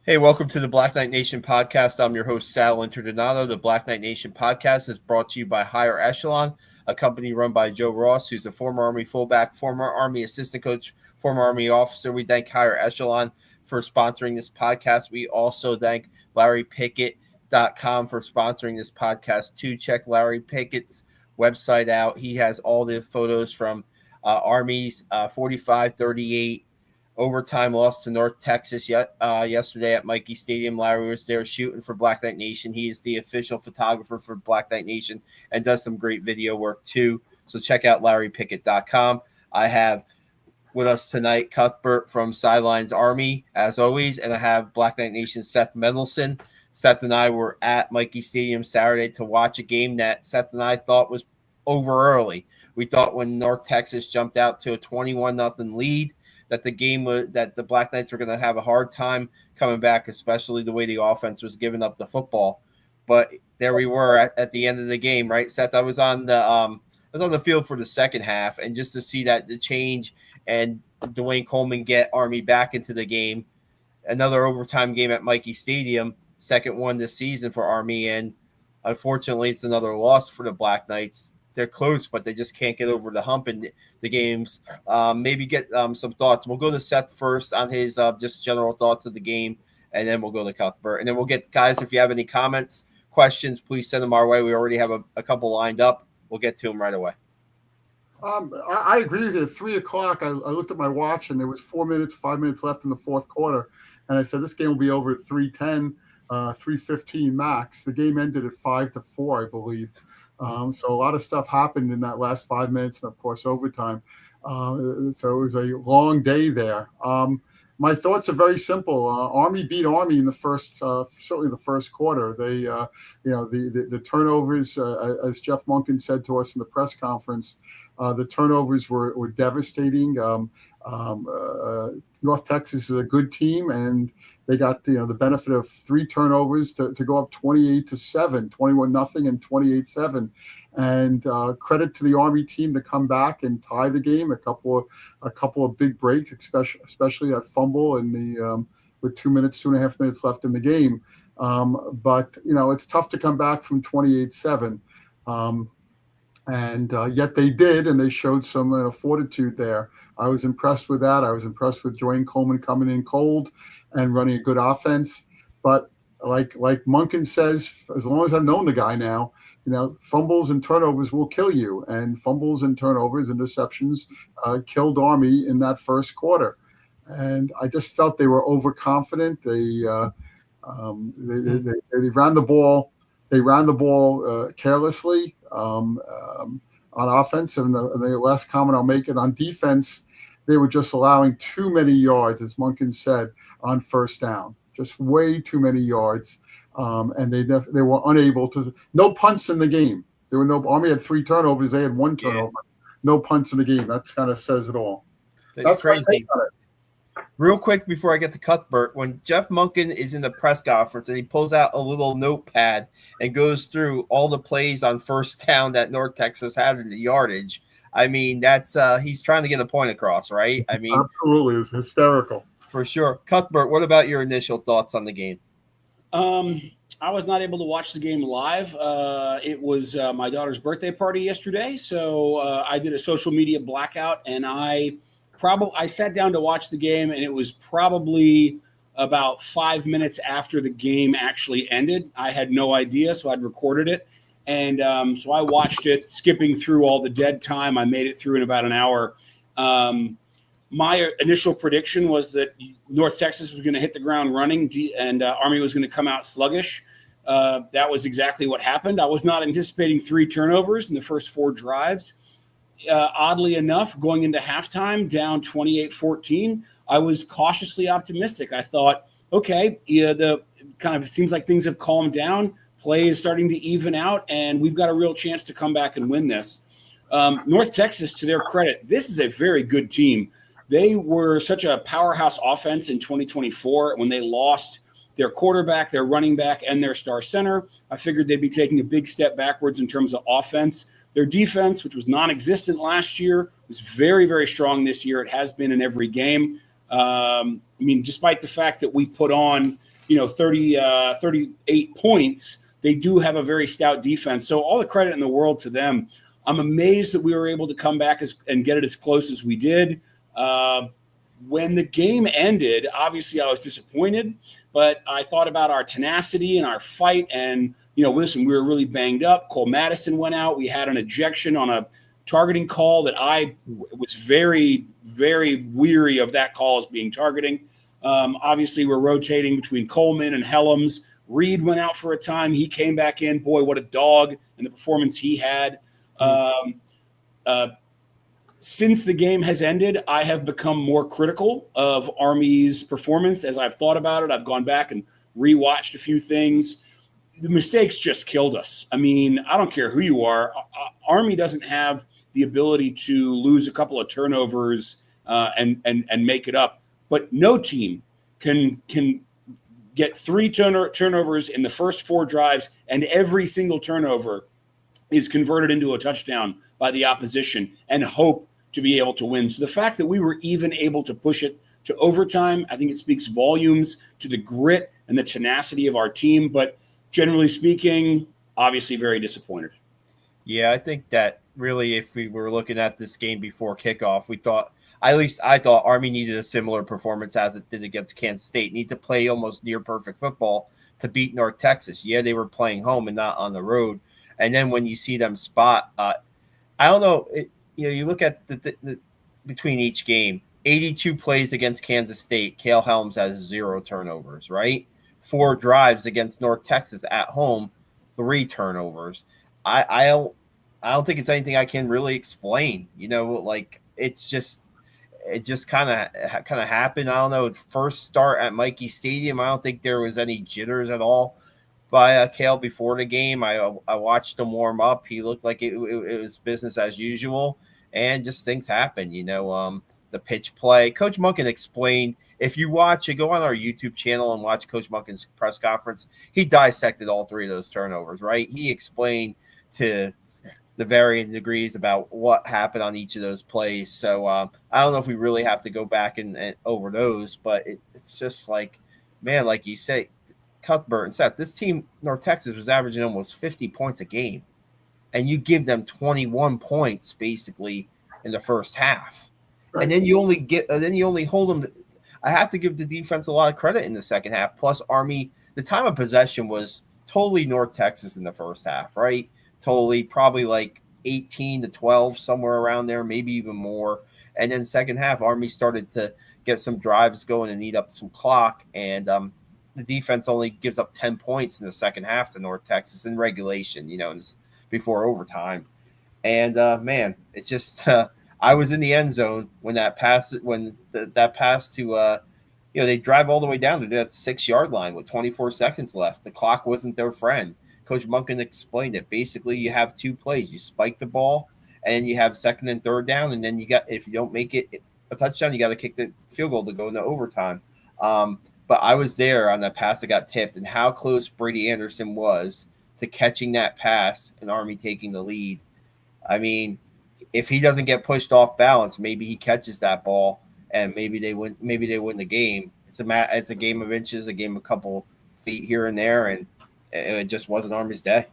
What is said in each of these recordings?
Hey, welcome to the Black Knight Nation podcast. I'm your host, Sal Interdonato. The Black Knight Nation podcast is brought to you by Higher Echelon, a company run by Joe Ross, who's a former Army fullback, former Army assistant coach, former Army officer. We thank Higher Echelon for sponsoring this podcast. We also thank LarryPickett.com for sponsoring this podcast too. Check Larry Pickett's website out. He has all the photos from Army's 45-38 overtime loss to North Texas yesterday at Michie Stadium. Larry was there shooting for Black Knight Nation. He is the official photographer for Black Knight Nation and does some great video work too. So check out LarryPickett.com. I have with us tonight Cuthbert from Sidelines Army, as always, and I have Black Knight Nation Seth Mendelson. Seth and I were at Michie Stadium Saturday to watch a game that Seth and I thought was over early. We thought when North Texas jumped out to a 21-0 lead, that the game was that the Black Knights were going to have a hard time coming back, especially the way the offense was giving up the football. But there we were at the end of the game, right, Seth? I was on the field for the second half, and just to see that the change and Dwayne Coleman get Army back into the game, another overtime game at Michie Stadium, second one this season for Army, and unfortunately, it's another loss for the Black Knights. They're close, but they just can't get over the hump in the games. Maybe get some thoughts. We'll go to Seth first on his just general thoughts of the game, and then we'll go to Cuthbert. And then we'll get, guys, if you have any comments, questions, please send them our way. We already have a couple lined up. We'll get to them right away. I agree with you. At 3 o'clock, I looked at my watch, and there was 5 minutes left in the fourth quarter. And I said, this game will be over at 3:10, 3:15 max. The game ended at 5-4, I believe. So a lot of stuff happened in that last 5 minutes, and of course overtime. So it was a long day there. My thoughts are very simple. Army beat Army in the first, certainly the first quarter. They, the turnovers, as Jeff Monken said to us in the press conference, the turnovers were devastating. North Texas is a good team, and they got the benefit of 3 turnovers to go up 28-7, 21-0, and 28-7. And credit to the Army team to come back and tie the game. A couple of big breaks, especially that fumble and the with 2.5 minutes left in the game. But it's tough to come back from 28-7. And yet they did, and they showed some fortitude there. I was impressed with that. I was impressed with Dwayne Coleman coming in cold and running a good offense. But like Monken says, as long as I've known the guy now, fumbles and turnovers will kill you. And fumbles and turnovers, interceptions killed Army in that first quarter. And I just felt they were overconfident. They ran the ball. They ran the ball carelessly on offense. And the last comment I'll make it on defense, they were just allowing too many yards, as Monken said, on first down. Just way too many yards. And they were unable to. No punts in the game. There were no. Army had 3 turnovers. They had 1 turnover. No punts in the game. That kind of says it all. That's crazy. Real quick before I get to Cuthbert, when Jeff Monken is in the press conference and he pulls out a little notepad and goes through all the plays on first down that North Texas had in the yardage, I mean, that's he's trying to get a point across, right? I mean, absolutely, it's hysterical for sure. Cuthbert, what about your initial thoughts on the game? I was not able to watch the game live. It was my daughter's birthday party yesterday, so I did a social media blackout, and I sat down to watch the game, and it was probably about 5 minutes after the game actually ended. I had no idea, so I'd recorded it. And so I watched it, skipping through all the dead time. I made it through in about an hour. My initial prediction was that North Texas was going to hit the ground running and Army was going to come out sluggish. That was exactly what happened. I was not anticipating 3 turnovers in the first 4 drives. Oddly enough, going into halftime, down 28-14, I was cautiously optimistic. I thought, okay, the kind of seems like things have calmed down. Play is starting to even out, and we've got a real chance to come back and win this. North Texas, to their credit, this is a very good team. They were such a powerhouse offense in 2024 when they lost their quarterback, their running back, and their star center. I figured they'd be taking a big step backwards in terms of offense. Their defense, which was non-existent last year, was very, very strong this year. It has been in every game. I mean, despite the fact that we put on 38 points, they do have a very stout defense. So all the credit in the world to them. I'm amazed that we were able to come back and get it as close as we did. When the game ended, obviously I was disappointed, but I thought about our tenacity and our fight. And, listen, we were really banged up. Cole Madison went out. We had an ejection on a targeting call that I was very, very weary of that call as being targeting. Obviously, we're rotating between Coleman and Helms. Reed went out for a time. He came back in. Boy, what a dog, and the performance he had. Since the game has ended, I have become more critical of Army's performance. As I've thought about it, I've gone back and rewatched a few things. The mistakes just killed us. I mean, I don't care who you are. Army doesn't have the ability to lose a couple of turnovers and make it up. But no team can get 3 turnovers in the first 4 drives, and every single turnover is converted into a touchdown by the opposition and hope to be able to win. So the fact that we were even able to push it to overtime, I think it speaks volumes to the grit and the tenacity of our team. But generally speaking, obviously very disappointed. Yeah, I think that really, if we were looking at this game before kickoff, I thought Army needed a similar performance as it did against Kansas State. Need to play almost near perfect football to beat North Texas. Yeah, they were playing home and not on the road. And then when you see them spot, I don't know, you look at the between each game, 82 plays against Kansas State. Cale Helms has 0 turnovers, right? 4 drives against North Texas at home, 3 turnovers. I don't think it's anything I can really explain. It just kind of happened. I don't know. First start at Mikey Stadium, I don't think there was any jitters at all by Cale before the game. I watched him warm up. He looked like it was business as usual, and just things happen. The pitch play. Coach Monken explained. If you watch it, go on our YouTube channel and watch Coach Monken's press conference. He dissected all 3 of those turnovers. Right? He explained to the varying degrees about what happened on each of those plays. So I don't know if we really have to go back and over those, but it's just like, man, like you say, Cuthbert and Seth, this team, North Texas, was averaging almost 50 points a game, and you give them 21 points basically in the first half, right. And then you only hold them. I have to give the defense a lot of credit in the second half. Plus, Army, the time of possession was totally North Texas in the first half, right? Totally, probably like 18-12, somewhere around there, maybe even more. And then second half, Army started to get some drives going and eat up some clock, and the defense only gives up 10 points in the second half to North Texas in regulation, before overtime. And man, it's just I was in the end zone when that pass to they drive all the way down to that 6-yard line with 24 seconds left. The clock wasn't their friend. Coach Monken explained it. Basically, you have 2 plays. You spike the ball, and you have second and third down, and then if you don't make it a touchdown, you got to kick the field goal to go into overtime. But I was there on that pass that got tipped, and how close Brady Anderson was to catching that pass and Army taking the lead. I mean, if he doesn't get pushed off balance, maybe he catches that ball, and maybe they win the game. It's a game of inches, a game of a couple feet here and there, and it just wasn't Army's day.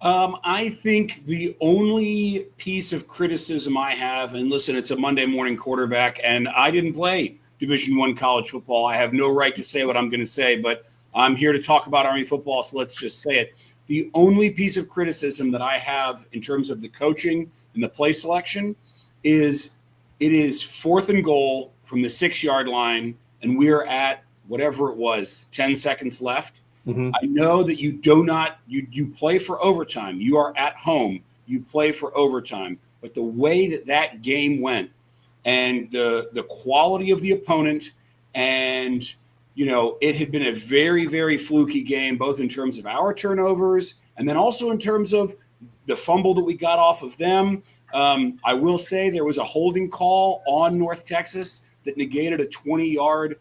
I think the only piece of criticism I have, and listen, it's a Monday morning quarterback, and I didn't play Division I college football. I have no right to say what I'm going to say, but I'm here to talk about Army football, so let's just say it. The only piece of criticism that I have in terms of the coaching and the play selection is it is 4th and goal from the 6-yard line, and we're at whatever it was, 10 seconds left. Mm-hmm. I know that you play for overtime. You are at home. You play for overtime. But the way that game went, and the quality of the opponent, and it had been a very, very fluky game, both in terms of our turnovers and then also in terms of the fumble that we got off of them. I will say there was a holding call on North Texas that negated a 20-yard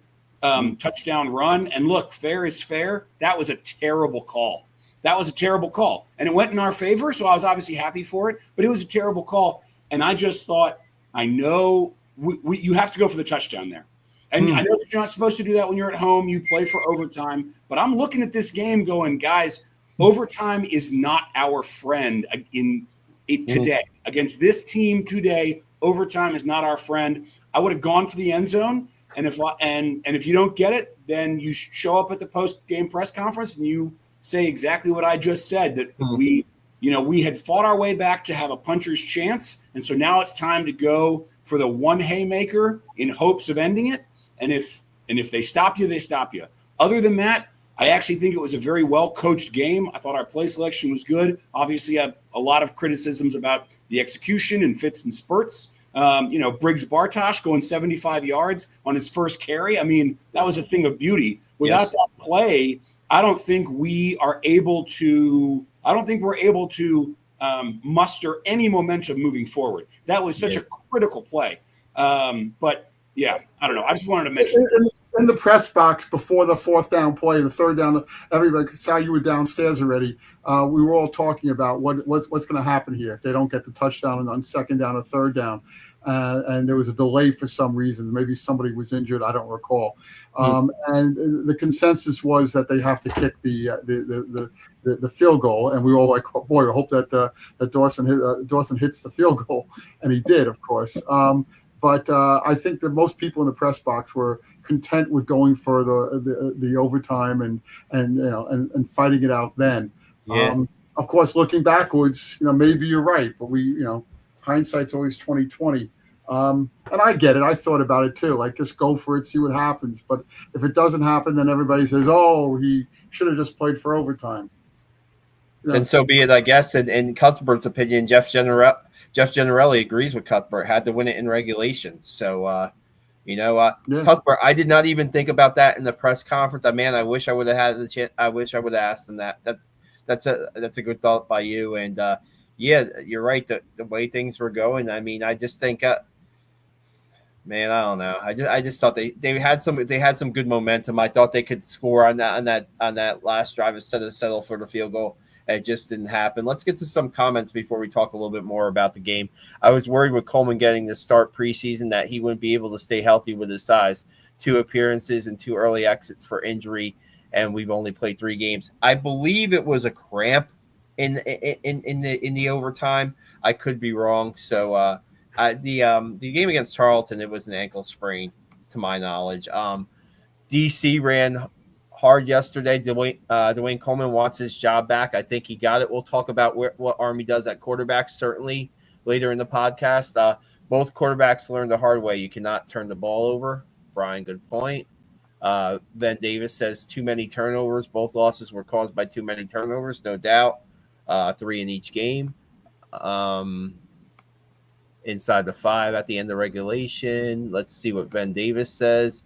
touchdown run. And look, fair is fair. That was a terrible call. And it went in our favor, so I was obviously happy for it, but it was a terrible call. And I just thought, I know you have to go for the touchdown there. And I know that you're not supposed to do that when you're at home. You play for overtime. But I'm looking at this game going, guys, overtime is not our friend in it today. Against this team today, overtime is not our friend. I would have gone for the end zone. And if you don't get it, then you show up at the post-game press conference and you say exactly what I just said, that we had fought our way back to have a puncher's chance. And so now it's time to go for the one haymaker in hopes of ending it. And if they stop you, they stop you. Other than that, I actually think it was a very well-coached game. I thought our play selection was good. Obviously, I have a lot of criticisms about the execution and fits and spurts. Briggs Bartosh going 75 yards on his first carry. I mean, that was a thing of beauty. Without that play, I don't think we're able to muster any momentum moving forward. That was such a critical play. But yeah, I don't know. I just wanted to mention in the press box before the fourth down play, the third down. Everybody saw you were downstairs already. We were all talking about what's going to happen here if they don't get the touchdown on second down or third down, and there was a delay for some reason. Maybe somebody was injured. I don't recall. And the consensus was that they have to kick the field goal, and we were all like, oh boy, I hope that Dawson hits the field goal, and he did, of course. But I think that most people in the press box were content with going for the overtime and fighting it out then. Yeah. Of course, looking backwards, maybe you're right, but hindsight's always 20/20. And I get it. I thought about it too. Like, just go for it, see what happens. But if it doesn't happen, then everybody says, "Oh, he should have just played for overtime." And so be it, I guess. In Cuthbert's opinion, Jeff Gennarelli agrees with Cuthbert. Had to win it in regulation. So, Cuthbert, I did not even think about that in the press conference. I wish I would have had the chance. I wish I would have asked him that. That's a good thought by you. And yeah, you're right. The way things were going. I mean, I just think, man, I don't know. I just thought they had some good momentum. I thought they could score on that last drive instead of settle for the field goal. It just didn't happen. Let's get to some comments before we talk a little bit more about the game. I was worried with Coleman getting the start preseason that he wouldn't be able to stay healthy with his size. 2 appearances and 2 early exits for injury, and we've only played 3 games. I believe it was a cramp in the overtime. I could be wrong. So the game against Charlton, it was an ankle sprain, to my knowledge. DC ran hard yesterday. Dwayne Coleman wants his job back. I think he got it. We'll talk about what Army does at quarterback certainly later in the podcast. Both quarterbacks learned the hard way. You cannot turn the ball over. Brian, good point. Ben Davis says too many turnovers. Both losses were caused by too many turnovers, no doubt. 3 in each game. Inside the 5 at the end of regulation. Let's see what Ben Davis says.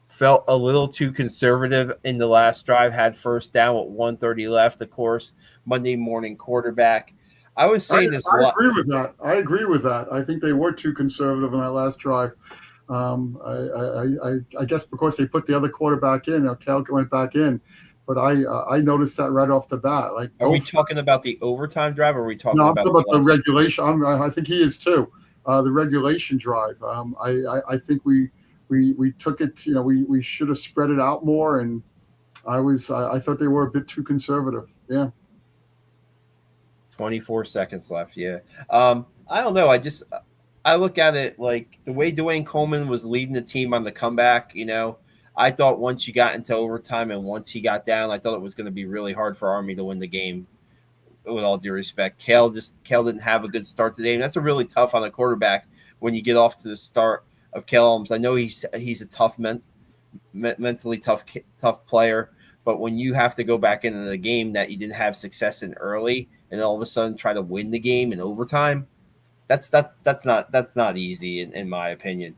Felt a little too conservative in the last drive, had first down with 1:30 left, of course. Monday morning quarterback. I was saying this a lot. I agree with that. I think they were too conservative in that last drive. I guess because they put the other quarterback in, Cal went back in. But I noticed that right off the bat. Like, are we talking about the overtime drive, or are we talking I'm about talking about the regulation? I think he is too. The regulation drive. I think we took it. We should have spread it out more, and I thought they were a bit too conservative. Yeah. 24 seconds left. Yeah. I don't know. I look at it like the way Dwayne Coleman was leading the team on the comeback. I thought once you got into overtime and once he got down, I thought it was going to be really hard for Army to win the game. With all due respect, Cal didn't have a good start today, and that's a really tough on a quarterback when you get off to the start of Cal Holmes. I know he's a tough mentally tough player, but when you have to go back into the game that you didn't have success in early, and all of a sudden try to win the game in overtime, that's not easy in my opinion.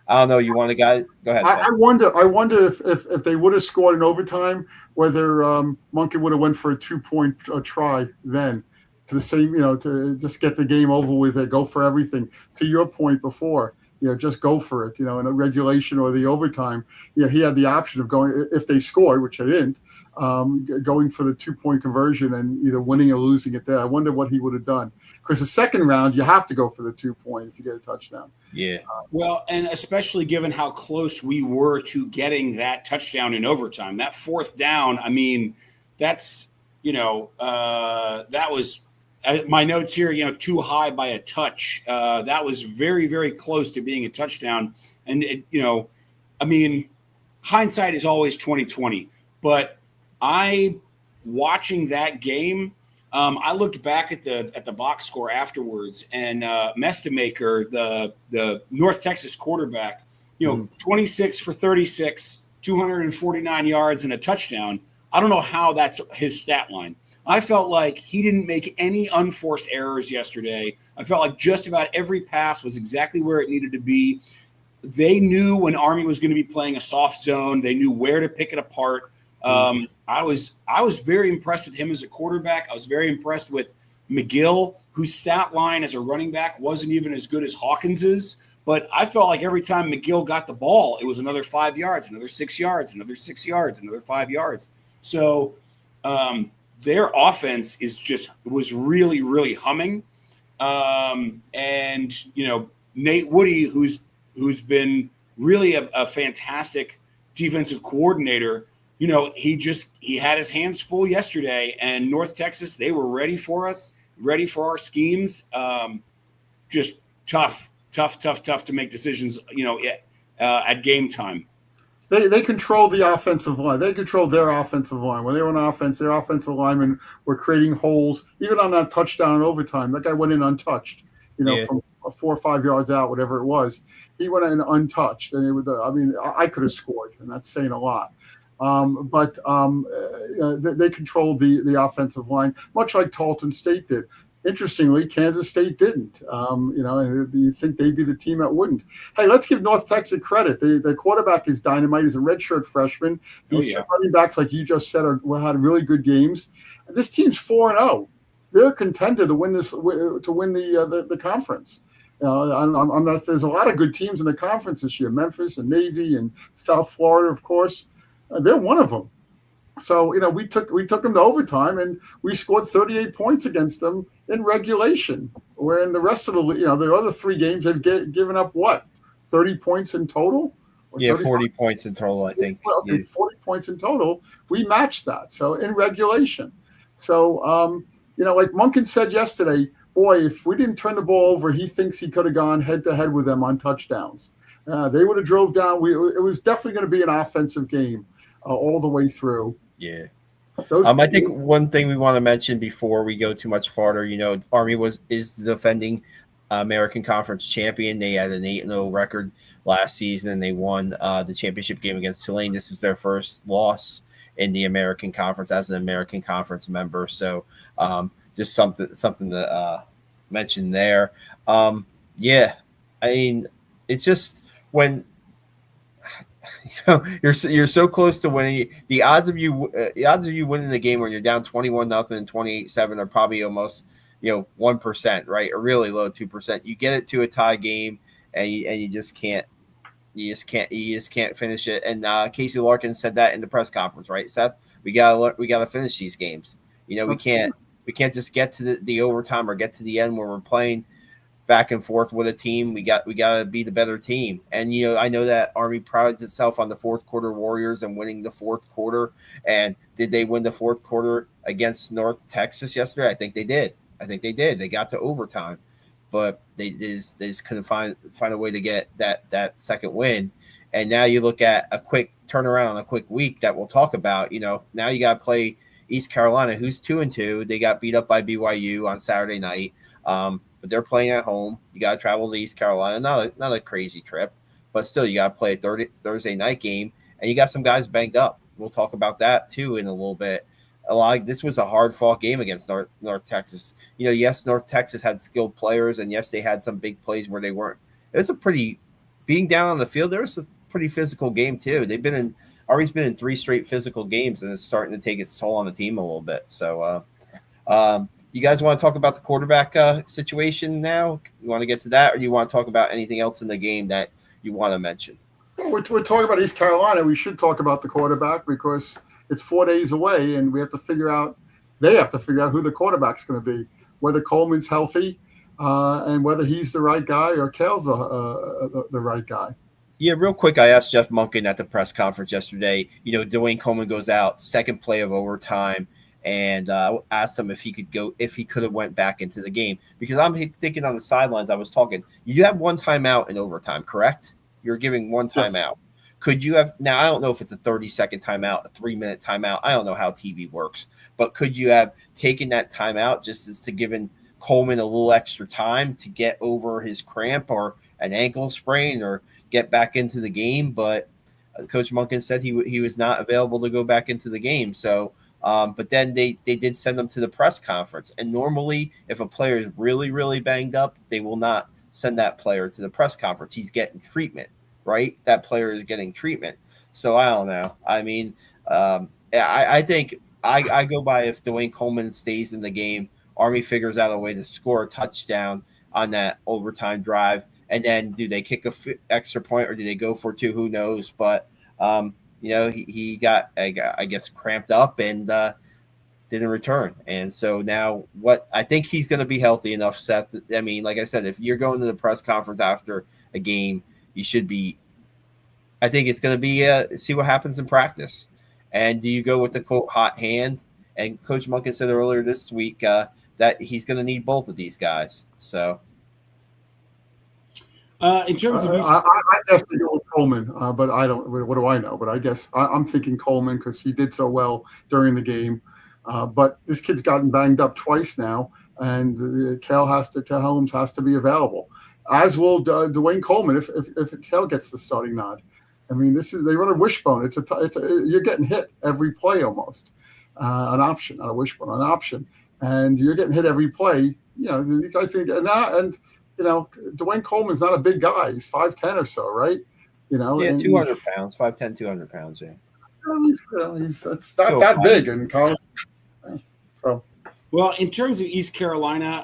I don't know. You want to go ahead. I wonder if they would have scored in overtime, whether Monkey would have went for a 2-point try then to the same, to just get the game over with, go for everything. To your point before, just go for it, in a regulation or the overtime. He had the option of going, if they scored, which they didn't, going for the 2-point conversion and either winning or losing it there. I wonder what he would have done, because the second round, you have to go for the 2-point if you get a touchdown. Yeah. Well, and especially given how close we were to getting that touchdown in overtime, that fourth down, I mean, that's, that was my notes here, too high by a touch. That was very, very close to being a touchdown. And, I mean, hindsight is always 20/20, but watching that game, I looked back at the box score afterwards, and Mestamaker, the North Texas quarterback, 26 for 36, 249 yards and a touchdown. I don't know how that's his stat line. I felt like he didn't make any unforced errors yesterday. I felt like just about every pass was exactly where it needed to be. They knew when Army was going to be playing a soft zone. They knew where to pick it apart. I was very impressed with him as a quarterback. I was very impressed with McGill, whose stat line as a running back wasn't even as good as Hawkins's. But I felt like every time McGill got the ball, it was another 5 yards, another 6 yards, another 6 yards, another 5 yards. So their offense was really, really humming. And Nate Woody, who's been really a fantastic defensive coordinator. He had his hands full yesterday, and North Texas, they were ready for us, ready for our schemes. Just tough to make decisions, at game time. They controlled the offensive line. They controlled their offensive line. When they were on offense, their offensive linemen were creating holes. Even on that touchdown in overtime, that guy went in untouched, from 4 or 5 yards out, whatever it was. He went in untouched. And I could have scored, and that's saying a lot. But they controlled the offensive line, much like Tarleton State did. Interestingly, Kansas State didn't. You think they'd be the team that wouldn't. Hey, let's give North Texas credit. The quarterback is dynamite. He's a redshirt freshman. These two running backs, like you just said, had really good games. This team's 4-0. They're a contender to win the conference. There's a lot of good teams in the conference this year. Memphis and Navy and South Florida, of course. They're one of them. So, we took them to overtime, and we scored 38 points against them in regulation. Where in the rest of the other 3 games, they've given up 30 points in total? 40 points in total, I think. Well, okay, 40 points in total. We matched that. So in regulation. So, like Munkin said yesterday, boy, if we didn't turn the ball over, he thinks he could have gone head-to-head with them on touchdowns. They would have drove down. It was definitely going to be an offensive game all the way through. Yeah. I think one thing we want to mention before we go too much farther, Army is the defending American Conference champion. They had an 8-0 record last season, and they won the championship game against Tulane. This is their first loss in the American Conference as an American Conference member. So just something to mention there. It's just when you're so close to winning, the odds of you winning the game when you're down 21-0 and 28-7 are probably almost 1%, right? Or really low 2%. You get it to a tie game, and you just can't finish it. And Casey Larkin said that in the press conference, right, Seth? We gotta we finish these games. We can't just get to the overtime or get to the end where we're playing back and forth with a team. We got to be the better team. And I know that Army prides itself on the fourth quarter Warriors and winning the fourth quarter. And did they win the fourth quarter against North Texas yesterday? I think they did. They got to overtime, but they just couldn't find a way to get that second win. And now you look at a quick turnaround, a quick week that we'll talk about. Now you got to play East Carolina, who's 2-2. They got beat up by BYU on Saturday night. But they're playing at home. You got to travel to East Carolina. Not a crazy trip, but still you got to play a Thursday night game, and you got some guys banged up. We'll talk about that too in a little bit. This was a hard-fought game against North Texas. Yes, North Texas had skilled players, and yes, they had some big plays where they weren't. It was being down on the field. There was a pretty physical game too. Army's been in 3 straight physical games, and it's starting to take its toll on the team a little bit. So. you guys want to talk about the quarterback situation now? You want to get to that, or do you want to talk about anything else in the game that you want to mention? Well, we're talking about East Carolina. We should talk about the quarterback because it's 4 days away, and we have to figure out. They have to figure out who the quarterback's going to be, whether Coleman's healthy, and whether he's the right guy or Cale's the right guy. Yeah, real quick, I asked Jeff Monken at the press conference yesterday. Dwayne Coleman goes out, second play of overtime, and asked him if he could have went back into the game, because I'm thinking on the sidelines. I was talking. You have one timeout in overtime, correct? You're giving one timeout. Yes. Could you have now? I don't know if it's a 30-second timeout, a 3-minute timeout. I don't know how TV works, but could you have taken that timeout just as to giving Coleman a little extra time to get over his cramp or an ankle sprain or get back into the game? But Coach Monken said he was not available to go back into the game. So, but then they did send him to the press conference. And normally, if a player is really, really banged up, they will not send that player to the press conference. He's getting treatment, right? That player is getting treatment. So I don't know. I mean, I think I go by if Dwayne Coleman stays in the game, Army figures out a way to score a touchdown on that overtime drive. And then do they kick a extra point or do they go for two? Who knows? But, he got, I guess, cramped up and didn't return. And so now I think he's going to be healthy enough, Seth. I mean, like I said, if you're going to the press conference after a game, you should be – I think it's going to be see what happens in practice. And do you go with the, quote, hot hand? And Coach Monken said earlier this week that he's going to need both of these guys. So – in terms of, I guess it was Coleman, but I don't. What do I know? But I guess I'm thinking Coleman because he did so well during the game. But this kid's gotten banged up twice now, and Cale Helms has to be available, as will Dwayne Coleman if Cale gets the starting nod. I mean, they run a wishbone. You're getting hit every play almost. An option, not a wishbone, an option, and you're getting hit every play. You guys think and. Dwayne Coleman's not a big guy. He's 5'10" or so, right? Yeah, 200 pounds, 5'10", 200 pounds. Yeah, it's not that big in college. So, well, in terms of East Carolina,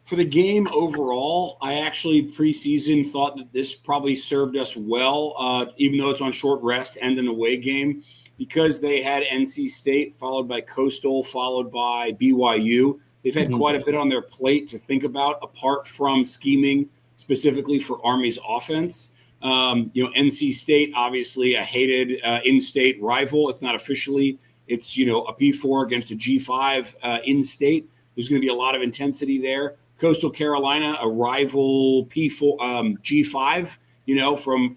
for the game overall, I actually preseason thought that this probably served us well, even though it's on short rest and an away game, because they had NC State followed by Coastal, followed by BYU. They've had quite a bit on their plate to think about, apart from scheming specifically for Army's offense. NC State, obviously a hated in-state rival, if not officially. It's, a P4 against a G5 in-state. There's going to be a lot of intensity there. Coastal Carolina, a rival P4 G5,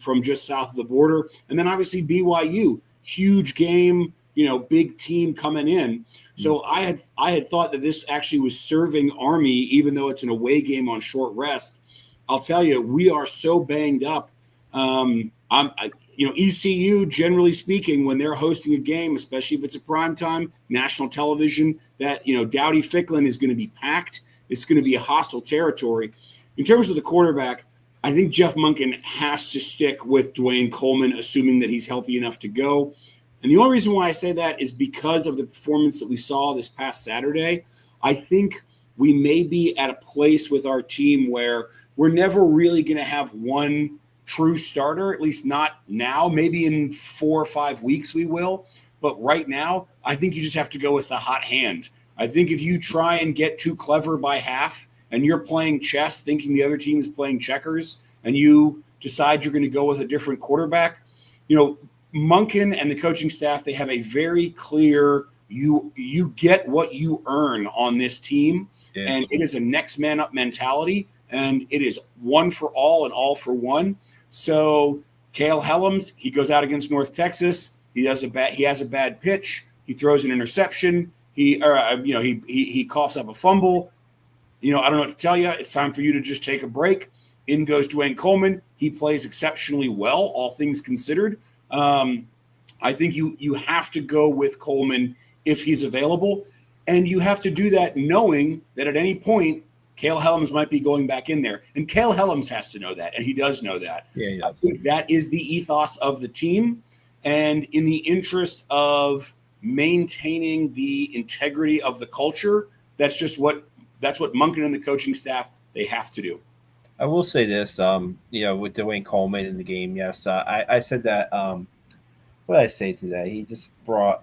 from just south of the border. And then obviously BYU, huge game, big team coming in. So I had thought that this actually was serving Army, even though it's an away game on short rest. I'll tell you, we are so banged up. ECU, generally speaking, when they're hosting a game, especially if it's a primetime national television, that, Dowdy Ficklin is going to be packed. It's going to be a hostile territory. In terms of the quarterback, I think Jeff Monken has to stick with Dwayne Coleman, assuming that he's healthy enough to go. And the only reason why I say that is because of the performance that we saw this past Saturday. I think we may be at a place with our team where we're never really going to have one true starter, at least not now. Maybe in 4 or 5 weeks we will. But right now, I think you just have to go with the hot hand. I think if you try and get too clever by half and you're playing chess thinking the other team is playing checkers and you decide you're going to go with a different quarterback, Monken and the coaching staff, they have a very clear, you get what you earn on this team. Yeah. And it is a next man up mentality. And it is one for all and all for one. So Cale Helms, he goes out against North Texas. He has a bad pitch. He throws an interception. He coughs up a fumble. I don't know what to tell you. It's time for you to just take a break. In goes Dwayne Coleman. He plays exceptionally well, all things considered. I think you have to go with Coleman if he's available, and you have to do that knowing that at any point Cale Helms might be going back in there, and Cale Helms has to know that, and he does know that. Yeah, I think that is the ethos of the team, and in the interest of maintaining the integrity of the culture. That's what Monken and the coaching staff, they have to do. I will say this, with Dwayne Coleman in the game, yes, I said that. What did I say today? He just brought.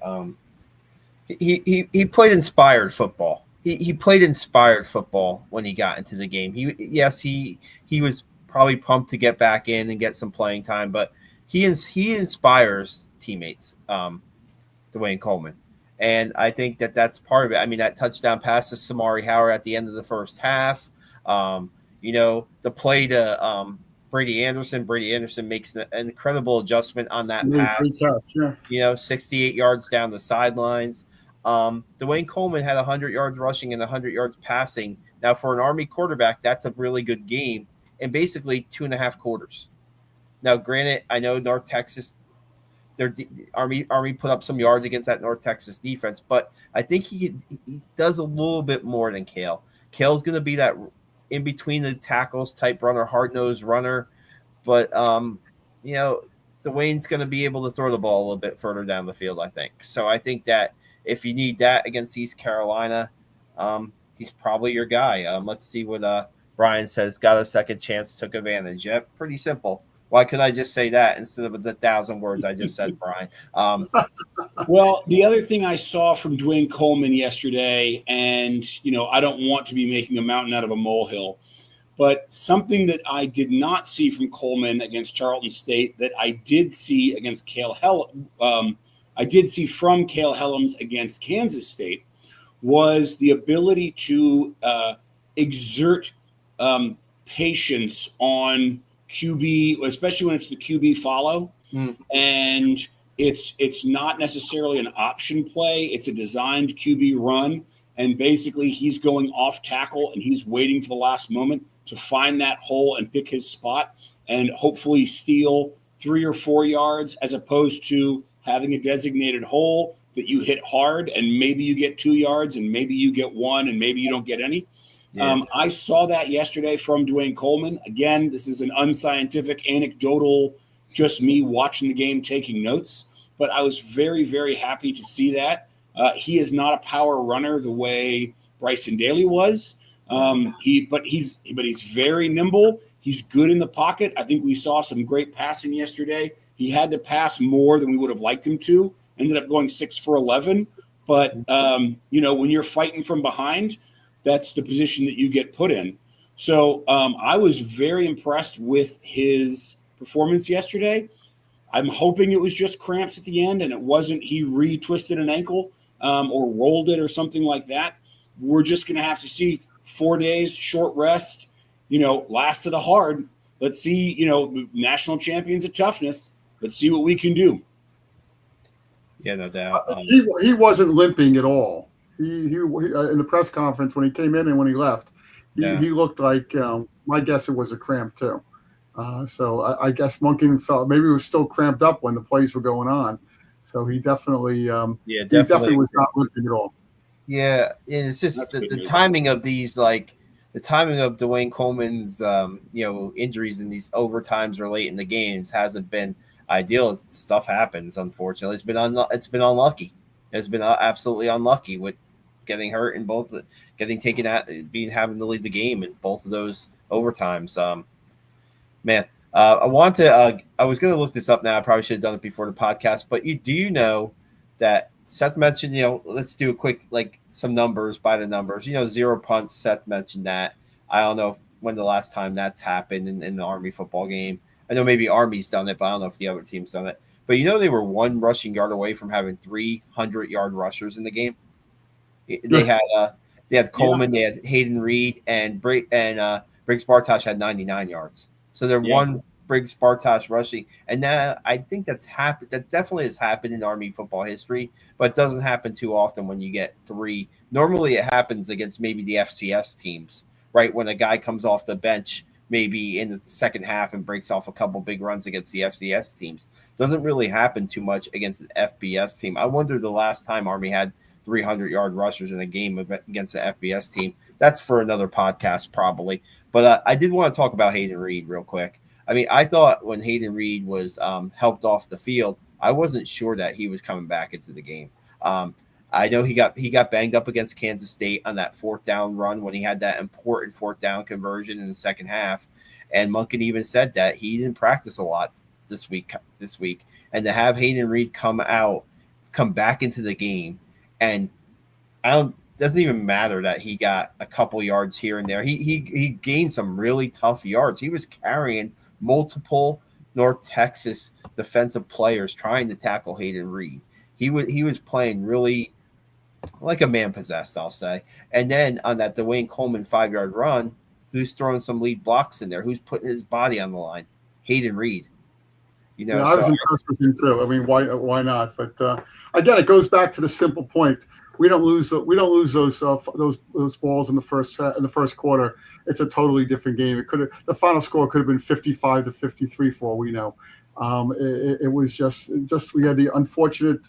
He played inspired football. He played inspired football when he got into the game. He was probably pumped to get back in and get some playing time, but he inspires teammates. Dwayne Coleman, and I think that's part of it. I mean, that touchdown pass to Samari Howard at the end of the first half. The play to Brady Anderson. Brady Anderson makes an incredible adjustment on that pass. Touch, yeah. 68 yards down the sidelines. Dwayne Coleman had 100 yards rushing and 100 yards passing. Now, for an Army quarterback, that's a really good game in basically 2.5 quarters. Now, granted, I know North Texas, Army put up some yards against that North Texas defense, but I think he does a little bit more than Cale. Cale's going to be that in between the tackles type runner, hard-nosed runner, but Dwayne's going to be able to throw the ball a little bit further down the field, I think. So I think that if you need that against East Carolina, he's probably your guy. Let's see what Brian says. Got a second chance, took advantage. Yep, pretty simple. Why couldn't I just say that instead of the 1,000 words I just said, Brian? Well, the other thing I saw from Dwayne Coleman yesterday, and, I don't want to be making a mountain out of a molehill, but something that I did not see from Coleman against Charlton State that I did see against I did see from Cale Helms against Kansas State was the ability to exert patience on QB, especially when it's the QB follow. And it's not necessarily an option play. It's a designed QB run. And basically he's going off tackle and he's waiting for the last moment to find that hole and pick his spot and hopefully steal 3 or 4 yards, as opposed to having a designated hole that you hit hard and maybe you get 2 yards and maybe you get 1 and maybe you don't get any. Yeah. I saw that yesterday from Dwayne Coleman. Again, this is an unscientific, anecdotal, just me watching the game, taking notes. But I was very, very happy to see that. He is not a power runner the way Bryson Daly was. But he's very nimble. He's good in the pocket. I think we saw some great passing yesterday. He had to pass more than we would have liked him to. Ended up going 6 for 11. But, when you're fighting from behind, that's the position that you get put in. So I was very impressed with his performance yesterday. I'm hoping it was just cramps at the end and it wasn't he retwisted an ankle or rolled it or something like that. We're just going to have to see 4 days, short rest, last of the hard. Let's see, national champions of toughness. Let's see what we can do. Yeah, no doubt. He wasn't limping at all. He in the press conference when he came in and when he left, he looked like, my guess it was a cramp too. So I guess Monken felt maybe he was still cramped up when the plays were going on. So he definitely, definitely was not limping at all. Yeah, and it's just the timing of these, like the timing of Dwayne Coleman's, injuries in these overtimes or late in the games hasn't been ideal. Stuff happens, unfortunately. It's been unlucky. It's been absolutely unlucky with getting hurt in both, getting taken out, having to lead the game in both of those overtimes. I was going to look this up now. I probably should have done it before the podcast, but do you know that Seth mentioned, let's do a quick, some numbers by the numbers, 0 punts. Seth mentioned that. I don't know when the last time that's happened in the Army football game. I know maybe Army's done it, but I don't know if the other team's done it. But they were 1 rushing yard away from having 300-yard rushers in the game. They had Coleman, they had Hayden Reed, and Briggs Bartosh had 99 yards. So they're 1 Briggs Bartosh rushing, and I think that's happened. That definitely has happened in Army football history, but it doesn't happen too often when you get 3. Normally, it happens against maybe the FCS teams, right? When a guy comes off the bench, maybe in the second half and breaks off a couple big runs against the FCS teams. Doesn't really happen too much against an FBS team. I wonder the last time Army had 300-yard rushers in a game against the FBS team. That's for another podcast probably. But I did want to talk about Hayden Reed real quick. I mean, I thought when Hayden Reed was helped off the field, I wasn't sure that he was coming back into the game. I know he got banged up against Kansas State on that fourth down run when he had that important fourth down conversion in the second half. And Monken even said that he didn't practice a lot this week. And to have Hayden Reed come back into the game, and doesn't even matter that he got a couple yards here and there. He gained some really tough yards. He was carrying multiple North Texas defensive players trying to tackle Hayden Reed. He was playing really like a man possessed, I'll say. And then on that Dwayne Coleman 5-yard run, who's throwing some lead blocks in there? Who's putting his body on the line? Hayden Reed. I was impressed with him too. I mean, why not? But again, it goes back to the simple point. We don't lose those balls in the first quarter. It's a totally different game. The final score could have been 55-53 for all we know. It was just we had the unfortunate.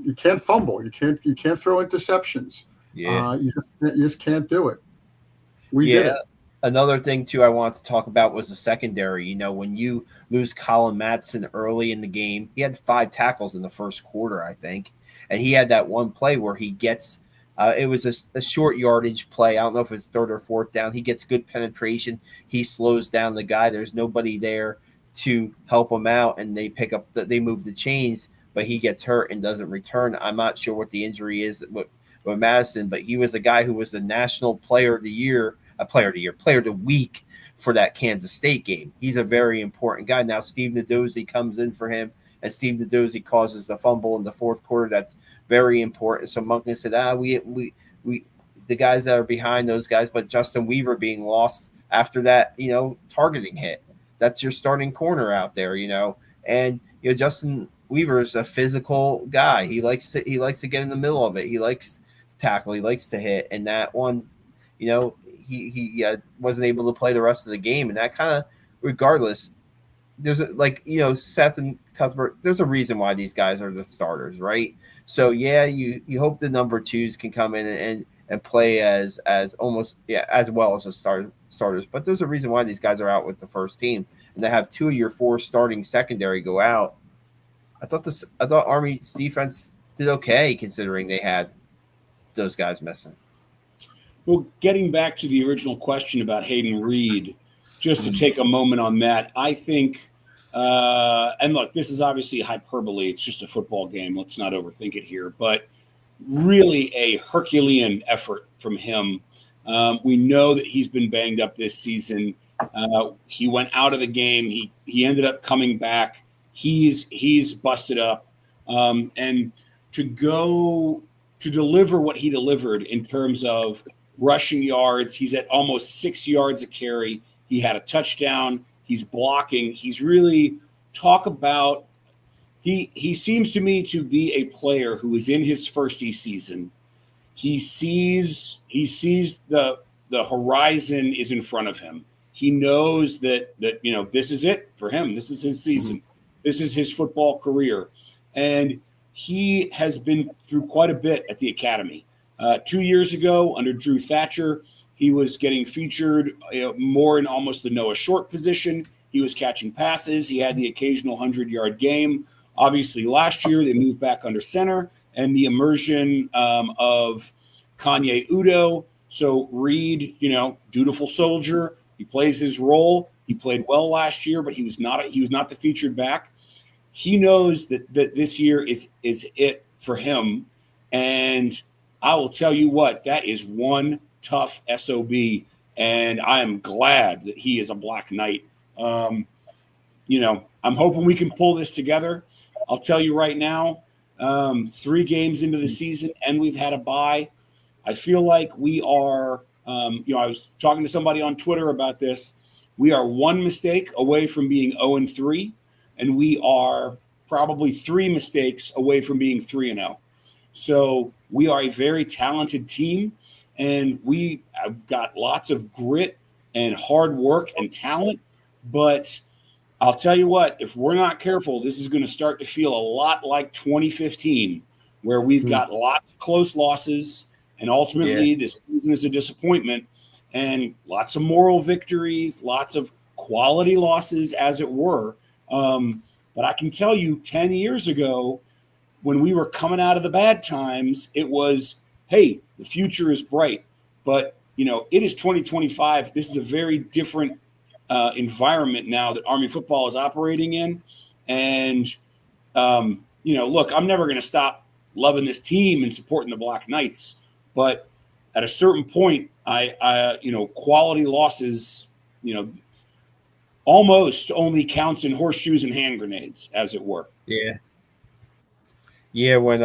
You can't fumble. You can't throw interceptions. Yeah, you just can't do it. We did it. Another thing, too, I want to talk about was the secondary. When you lose Colin Matson early in the game, he had 5 tackles in the first quarter, I think. And he had that one play where he gets it was a short yardage play. I don't know if it's third or fourth down. He gets good penetration. He slows down the guy. There's nobody there to help him out, and they move the chains, but he gets hurt and doesn't return. I'm not sure what the injury is with Madison, but he was a guy who was the national player of the week for that Kansas State game. He's a very important guy. Now Steve Nadozie comes in for him, and Steve Nadozie causes the fumble in the fourth quarter. That's very important. So Monken said, we the guys that are behind those guys, but Justin Weaver being lost after that, targeting hit. That's your starting corner out there, And Justin Weaver is a physical guy. He likes to get in the middle of it. He likes to tackle. He likes to hit. And that one, he wasn't able to play the rest of the game. And that kind of, regardless, there's Seth and Cuthbert, there's a reason why these guys are the starters, right? So you hope the number 2s can come in and play as almost as well as the starters. But there's a reason why these guys are out with the first team, and to have 2 of your 4 starting secondary go out. I thought Army's defense did okay considering they had those guys missing. Well, getting back to the original question about Hayden Reed, just to take a moment on that, I think, and look, this is obviously hyperbole. It's just a football game. Let's not overthink it here. But really a Herculean effort from him. We know that he's been banged up this season. He went out of the game. He ended up coming back. He's busted up. And to deliver what he delivered in terms of rushing yards, he's at almost 6 yards a carry. He had a touchdown. He's blocking. He's really he seems to me to be a player who is in his first season. He sees the horizon is in front of him. He knows that this is it for him. This is his season. Mm-hmm. This is his football career. And he has been through quite a bit at the academy. 2 years ago, under Drew Thatcher, he was getting featured more in almost the Noah Short position. He was catching passes. He had the occasional 100-yard game. Obviously, last year they moved back under center and the immersion of Kanye Udo. So Reed, dutiful soldier. He plays his role. He played well last year, but he was not the featured back. He knows that this year is it for him. And I will tell you what, that is one tough SOB. And I am glad that he is a Black Knight. I'm hoping we can pull this together. I'll tell you right now, 3 games into the season and we've had a bye. I feel like we are, I was talking to somebody on Twitter about this. We are 1 mistake away from being 0-3, and we are probably 3 mistakes away from being 3-0. So we are a very talented team, and we have got lots of grit and hard work and talent. But I'll tell you what, if we're not careful, this is going to start to feel a lot like 2015, where we've got lots of close losses, and ultimately this season is a disappointment, and lots of moral victories, lots of quality losses, as it were. But I can tell you 10 years ago, when we were coming out of the bad times, it was, hey, the future is bright. But, it is 2025. This is a very different environment now that Army football is operating in. And, look, I'm never going to stop loving this team and supporting the Black Knights. But at a certain point, I quality losses, almost only counts in horseshoes and hand grenades, as it were. Yeah. Yeah, when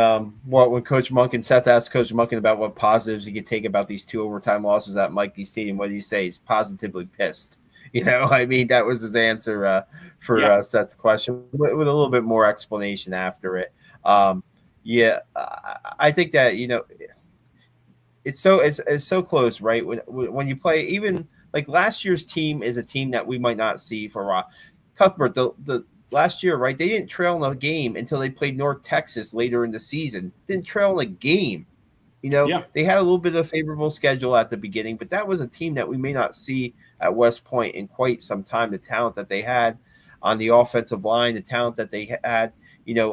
Coach Monken, Seth asked Coach Monken about what positives he could take about these 2 overtime losses at Michie Stadium, what did he say? He's positively pissed. That was his answer for Seth's question with a little bit more explanation after it. I think that it's so close, right? When you play, even like last year's team is a team that we might not see for Cuthbert. The last year, right? They didn't trail in a game until they played North Texas later in the season. Didn't trail in a game. They had a little bit of a favorable schedule at the beginning, but that was a team that we may not see at West Point in quite some time. The talent that they had on the offensive line, the talent that they had,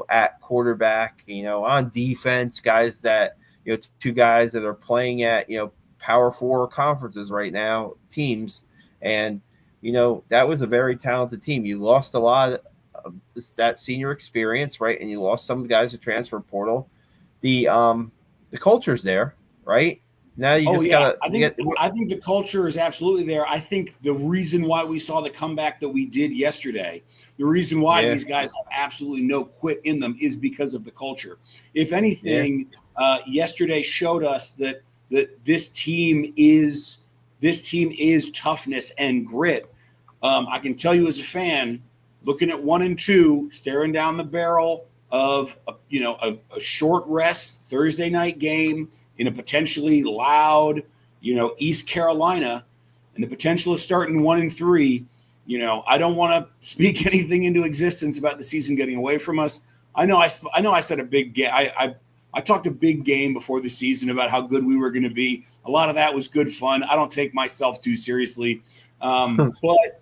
at quarterback, on defense, guys that, 2 guys that are playing at, Power 4 conferences right now, teams. And, that was a very talented team. You lost a lot of that senior experience, right? And you lost some of the guys to transfer portal. The culture's there, right? Now you just gotta. I think the culture is absolutely there. I think the reason why we saw the comeback that we did yesterday, the reason why these guys have absolutely no quit in them, is because of the culture. If anything, yesterday showed us that this team is toughness and grit. I can tell you as a fan, looking at 1 and 2, staring down the barrel of a short rest Thursday night game in a potentially loud, East Carolina, and the potential of starting 1 and 3. I don't want to speak anything into existence about the season getting away from us. I know I said a big game. I talked a big game before the season about how good we were going to be. A lot of that was good fun. I don't take myself too seriously, but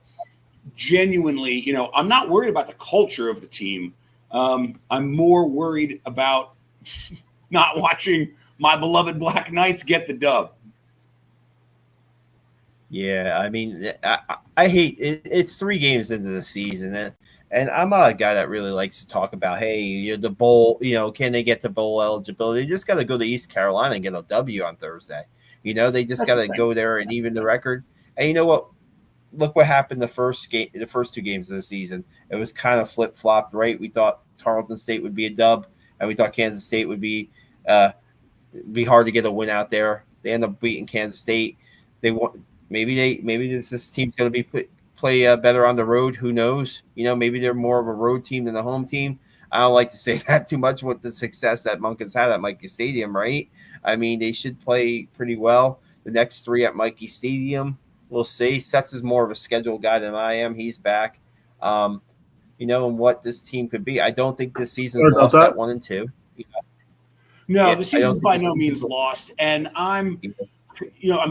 genuinely, I'm not worried about the culture of the team. I'm more worried about not watching my beloved Black Knights get the dub. Yeah, I mean, I hate it. It's 3 games into the season, and I'm not a guy that really likes to talk about, hey, the bowl, can they get the bowl eligibility? They just got to go to East Carolina and get a W on Thursday. They just got to go there and even the record. And you know what? Look what happened the first 2 games of the season. It was kind of flip-flopped, right? We thought Tarleton State would be a dub, and we thought Kansas State would be hard to get a win out there. They end up beating Kansas State. Maybe this team's going to play better on the road. Who knows? Maybe they're more of a road team than a home team. I don't like to say that too much with the success that Monken's had at Michie Stadium, right? I mean, they should play pretty well. The next 3 at Michie Stadium, we'll see. Seth is more of a schedule guy than I am. He's back. And what this team could be. I don't think this season's lost at 1 and 2. No, the season's by no means lost. And I'm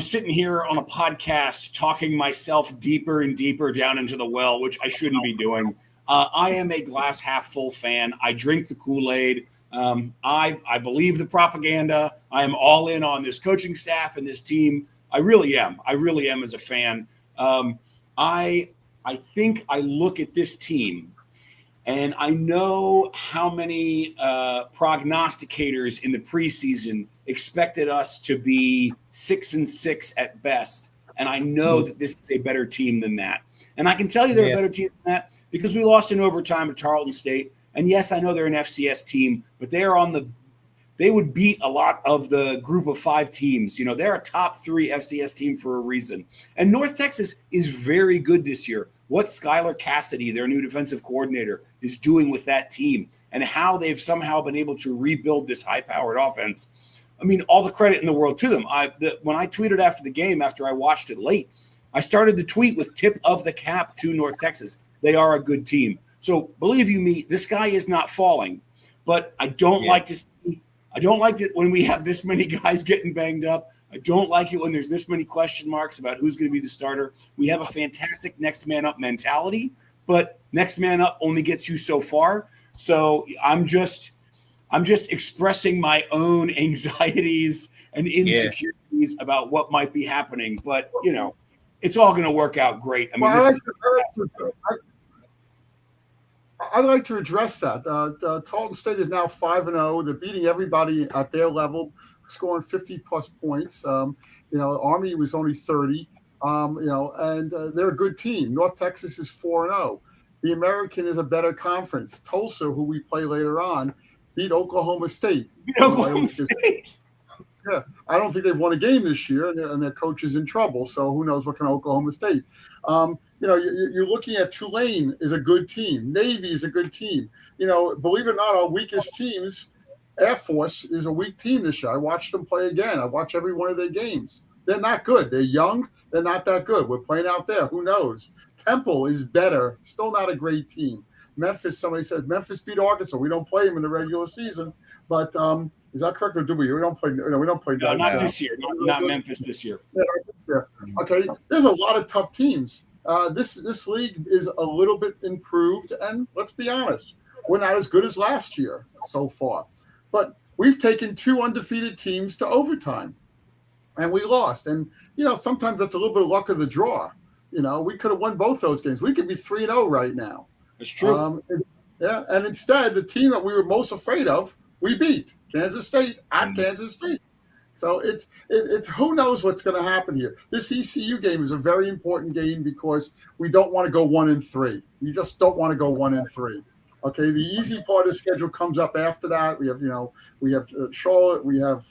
sitting here on a podcast talking myself deeper and deeper down into the well, which I shouldn't be doing. I am a glass half full fan. I drink the Kool-Aid. I believe the propaganda. I am all in on this coaching staff and this team. I really am. As a fan. I think I look at this team and I know how many prognosticators in the preseason expected us to be 6-6 at best. And I know that this is a better team than that. And I can tell you they're a better team than that because we lost in overtime to Tarleton State. And yes, I know they're an FCS team, but they would beat a lot of the group of 5 teams. They're a top 3 FCS team for a reason. And North Texas is very good this year. What Skylar Cassidy, their new defensive coordinator, is doing with that team and how they've somehow been able to rebuild this high-powered offense. I mean, all the credit in the world to them. When I tweeted after the game, after I watched it late, I started the tweet with tip of the cap to North Texas. They are a good team. So believe you me, the sky is not falling. But I don't like to see. I don't like it when we have this many guys getting banged up. I don't like it when there's this many question marks about who's going to be the starter. We have a fantastic next man up mentality, but next man up only gets you so far. So I'm I'm just expressing my own anxieties and insecurities about what might be happening. But, it's all going to work out great. I mean, Well, I'd like to address that. Tarleton State is now 5-0. They're beating everybody at their level, scoring 50-plus points. Army was only 30. And they're a good team. North Texas is 4-0. The American is a better conference. Tulsa, who we play later on, beat Oklahoma State. Yeah, I don't think they've won a game this year, and their coach is in trouble. So who knows what kind of Oklahoma State? You're looking at Tulane is a good team. Navy is a good team. Believe it or not, our weakest teams, Air Force is a weak team this year. I watched them play again. I watch every one of their games. They're not good. They're young. They're not that good. We're playing out there. Who knows? Temple is better. Still not a great team. Memphis, somebody said Memphis beat Arkansas. We don't play them in the regular season, but is that correct, or do we? We don't play. We don't play. No, not this year. Not Memphis this year. Yeah. Okay. There's a lot of tough teams. This league is a little bit improved, and let's be honest, we're not as good as last year so far. But we've taken 2 undefeated teams to overtime, and we lost. And sometimes that's a little bit of luck of the draw. We could have won both those games. We could be 3-0 right now. It's true. And instead, the team that we were most afraid of, we beat Kansas State at Kansas State. So it's who knows what's going to happen here. This ECU game is a very important game because we don't want to go 1-3. We just don't want to go 1-3. Okay, the easy part of the schedule comes up after that. We have Charlotte, we have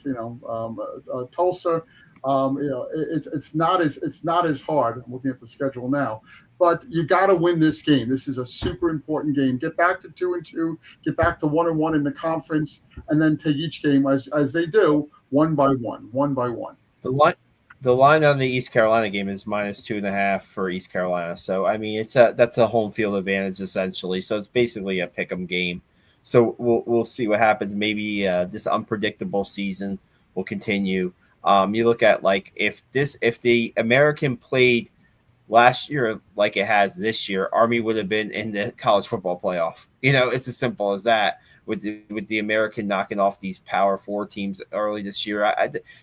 Tulsa. It's not as hard. I'm looking at the schedule now. But you got to win this game. This is a super important game. Get back to 2-2. Get back to 1-1 in the conference, and then take each game as they do, one by one. The line on the East Carolina game is -2.5 for East Carolina. So I mean, that's a home field advantage essentially. So it's basically a pick'em game. So we'll see what happens. Maybe this unpredictable season will continue. You look at if the American played last year like it has this year, Army would have been in the college football playoff. It's as simple as that. With the American knocking off these Power 4 teams early this year,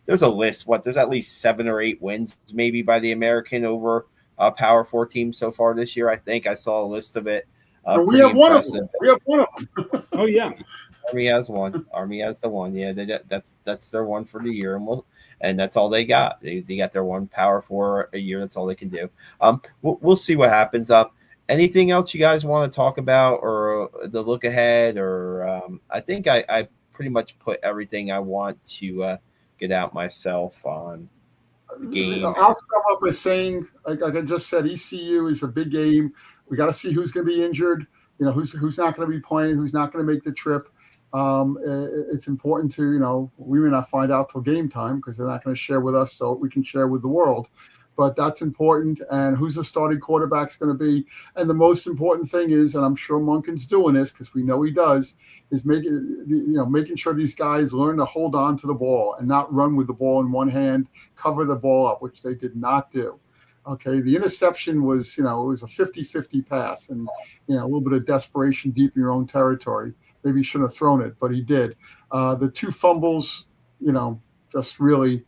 there's a list. There's at least 7 or 8 wins maybe by the American over Power 4 teams so far this year. I think I saw a list of it. We have one of them. Oh yeah. Army has one. Army has the one. Yeah, that's their one for the year, and that's all they got. They got their one Power 4 a year. That's all they can do. We'll see what happens. Anything else you guys want to talk about, or the look ahead, or I think I pretty much put everything I want to get out myself on the game. I'll sum up by saying, like I just said, ECU is a big game. We got to see who's going to be injured. Who's not going to be playing, who's not going to make the trip. It's important to, we may not find out till game time because they're not going to share with us, so we can share with the world. But that's important, and who's the starting quarterback's going to be. And the most important thing is, and I'm sure Monken's doing this because we know he does, is making sure these guys learn to hold on to the ball and not run with the ball in one hand, cover the ball up, which they did not do. Okay, the interception was, it was a 50-50 pass, and a little bit of desperation deep in your own territory. Maybe he shouldn't have thrown it, but he did. The 2 fumbles, just really.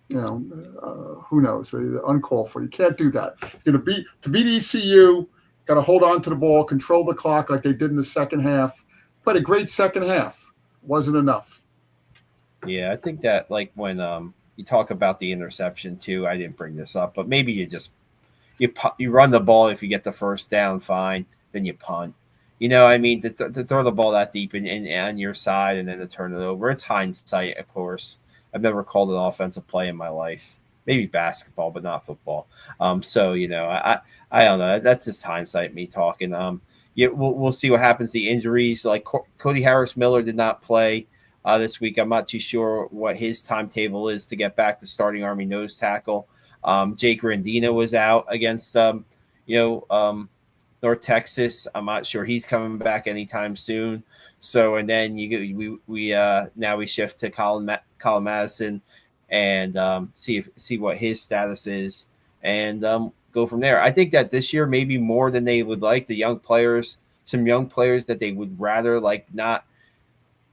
Who knows? Uncalled for. You can't do that. To beat ECU, got to hold on to the ball, control the clock like they did in the second half. But a great second half wasn't enough. Yeah, I think that when you talk about the interception too, I didn't bring this up, but maybe you run the ball. If you get the first down, fine. Then you punt. To throw the ball that deep and on your side and then to turn it over. It's hindsight, of course. I've never called an offensive play in my life. Maybe basketball, but not football. I don't know. That's just hindsight, me talking. We'll see what happens. The injuries, like Cody Harris-Miller did not play this week. I'm not too sure what his timetable is to get back to starting Army nose tackle. Jake Grandina was out against North Texas. I'm not sure he's coming back anytime soon. So, and then now we shift to Colin Madison and see what his status is and go from there. I think that this year maybe more than they would like, some young players that they would rather not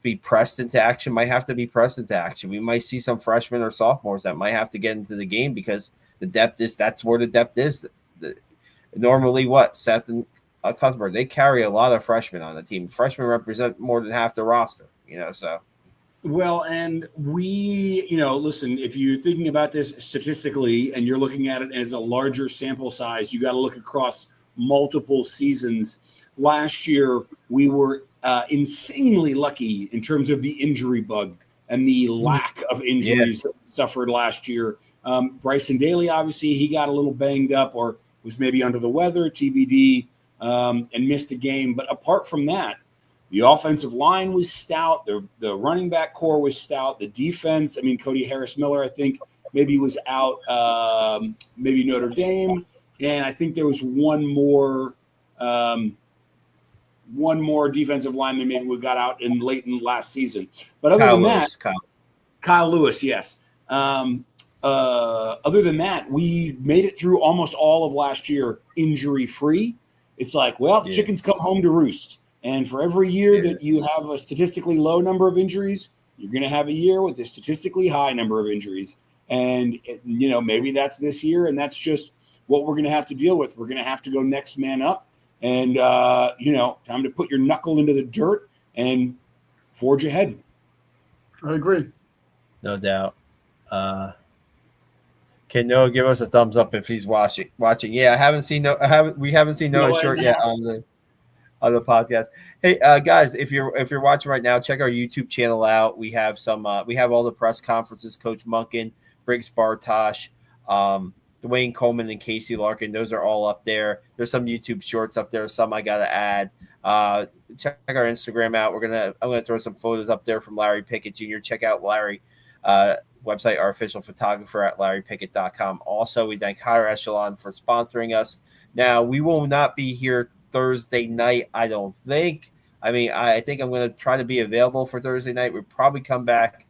be pressed into action might have to be pressed into action. We might see some freshmen or sophomores that might have to get into the game because the depth is, that's where the depth is. Normally what Seth and Cuthbert, they carry a lot of freshmen on the team. Freshmen represent more than half the roster, so. Well, and we, listen, if you're thinking about this statistically and you're looking at it as a larger sample size, you got to look across multiple seasons. Last year, we were insanely lucky in terms of the injury bug and the lack of injuries that we suffered last year. Bryson Daly, obviously, he got a little banged up or was maybe under the weather, TBD, and missed a game. But apart from that, the offensive line was stout. The running back core was stout. The defense, Cody Harris-Miller, I think, maybe was out, maybe Notre Dame. And I think there was one more defensive lineman maybe we got out late in last season. But other than that, Kyle Lewis, yes. Other than that, we made it through almost all of last year injury-free. It's like, well, the chickens come home to roost. And for every year that you have a statistically low number of injuries, you're going to have a year with a statistically high number of injuries. And, maybe that's this year, and that's just what we're going to have to deal with. We're going to have to go next man up and, time to put your knuckle into the dirt and forge ahead. I agree. No doubt. Can Noah give us a thumbs up if he's watching? Yeah, we haven't seen Noah Short yet on the podcast. Hey, guys, if you're watching right now, check our YouTube channel out. We have we have all the press conferences, Coach Monken, Briggs Bartosh, Dwayne Coleman, and Casey Larkin. Those are all up there. There's some YouTube shorts up there. Some I got to add. Check our Instagram out. I'm gonna throw some photos up there from Larry Pickett Jr. Check out Larry website, our official photographer at LarryPickett.com. Also, we thank Higher Echelon for sponsoring us. Now, we will not be here Thursday night, I don't think. I think I'm going to try to be available for Thursday night. We'll probably come back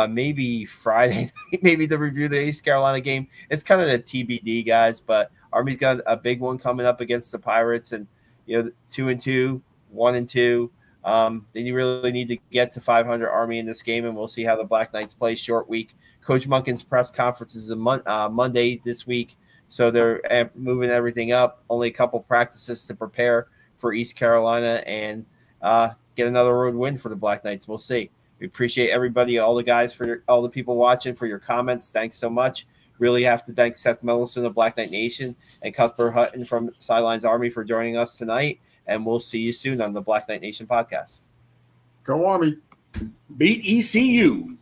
maybe Friday night, maybe to review the East Carolina game. It's kind of the TBD, guys, but Army's got a big one coming up against the Pirates, and 2-2, 1-2. Then you really need to get to 500 Army in this game, and we'll see how the Black Knights play. Short week. Coach Monken's press conference is Monday this week, so they're moving everything up. Only a couple practices to prepare for East Carolina and get another road win for the Black Knights. We'll see. We appreciate everybody, all the guys, all the people watching, for your comments. Thanks so much. Really have to thank Seth Mellison of Black Knight Nation and Cuthbert Hutton from Sidelines Army for joining us tonight. And we'll see you soon on the Black Knight Nation podcast. Go Army. Beat ECU.